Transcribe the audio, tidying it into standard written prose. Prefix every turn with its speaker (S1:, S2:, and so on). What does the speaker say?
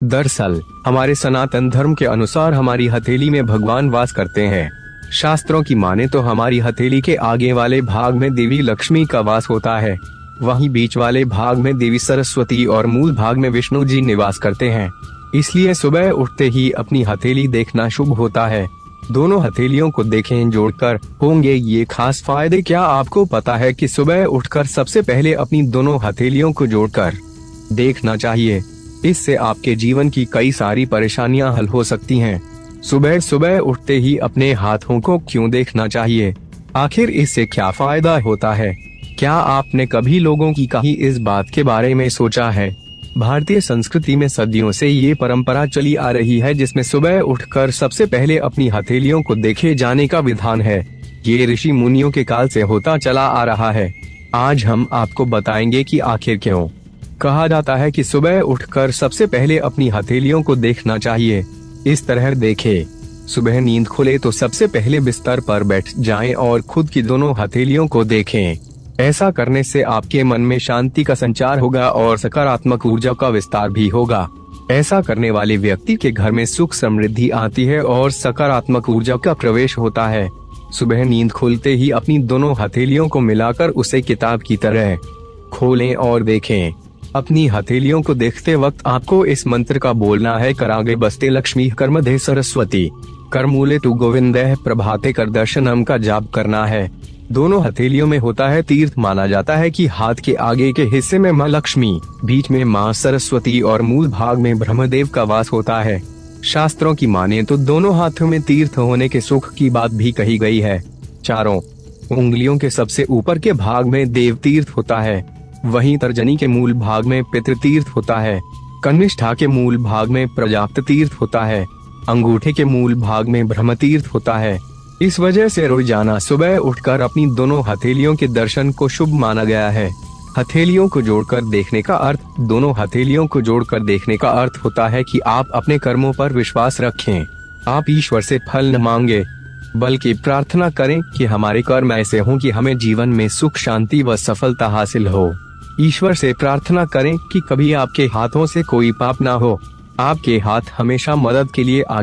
S1: दरअसल हमारे सनातन धर्म के अनुसार हमारी हथेली में भगवान वास करते हैं। शास्त्रों की माने तो हमारी हथेली के आगे वाले भाग में देवी लक्ष्मी का वास होता है, वहीं बीच वाले भाग में देवी सरस्वती और मूल भाग में विष्णु जी निवास करते हैं। इसलिए सुबह उठते ही अपनी हथेली देखना शुभ होता है। दोनों हथेलियों को देखें जोड़कर होंगे ये खास फायदे। क्या आपको पता है कि सुबह उठकर सबसे पहले अपनी दोनों हथेलियों को जोड़कर देखना चाहिए? इससे आपके जीवन की कई सारी परेशानियां हल हो सकती हैं। सुबह सुबह उठते ही अपने हाथों को क्यों देखना चाहिए? आखिर इससे क्या फायदा होता है? क्या आपने कभी लोगों की कही इस बात के बारे में सोचा है? भारतीय संस्कृति में सदियों से ये परंपरा चली आ रही है जिसमें सुबह उठकर सबसे पहले अपनी हथेलियों को देखे जाने का विधान है। ये ऋषि मुनियों के काल से होता चला आ रहा है। आज हम आपको बताएंगे कि आखिर क्यों कहा जाता है कि सुबह उठकर सबसे पहले अपनी हथेलियों को देखना चाहिए। इस तरह देखें, सुबह नींद खुले तो सबसे पहले बिस्तर पर बैठ जाएं और खुद की दोनों हथेलियों को देखें। ऐसा करने से आपके मन में शांति का संचार होगा और सकारात्मक ऊर्जा का विस्तार भी होगा। ऐसा करने वाले व्यक्ति के घर में सुख समृद्धि आती है और सकारात्मक ऊर्जा का प्रवेश होता है। सुबह नींद खुलते ही अपनी दोनों हथेलियों को मिलाकर उसे किताब की तरह खोलें और देखें। अपनी हथेलियों को देखते वक्त आपको इस मंत्र का बोलना है, करागे बस्ते लक्ष्मी कर्मधे सरस्वती करमूले तु गोविंदः प्रभाते कर दर्शनम का जाप करना है। दोनों हथेलियों में होता है तीर्थ। माना जाता है कि हाथ के आगे के हिस्से में माँ लक्ष्मी, बीच में माँ सरस्वती और मूल भाग में ब्रह्मदेव का वास होता है। शास्त्रों की माने तो दोनों हाथों में तीर्थ होने के सुख की बात भी कही गई है। चारों उंगलियों के सबसे ऊपर के भाग में देव तीर्थ होता है, वहीं तर्जनी के मूल भाग में पितृ तीर्थ होता है, कनिष्ठा के मूल भाग में प्रजापति तीर्थ होता है, अंगूठे के मूल भाग में ब्रह्म तीर्थ होता है। इस वजह से रोजाना सुबह उठकर अपनी दोनों हथेलियों के दर्शन को शुभ माना गया है। हथेलियों को जोड़कर देखने का अर्थ दोनों हथेलियों को जोड़कर देखने का अर्थ होता है कि आप अपने कर्मों पर विश्वास रखें। आप ईश्वर से फल न मांगे, बल्कि प्रार्थना करें कि हमारे कर्म ऐसे हों कि हमें जीवन में सुख शांति व सफलता हासिल हो। ईश्वर से प्रार्थना करें कि कभी आपके हाथों से कोई पाप ना हो। आपके हाथ हमेशा मदद के लिए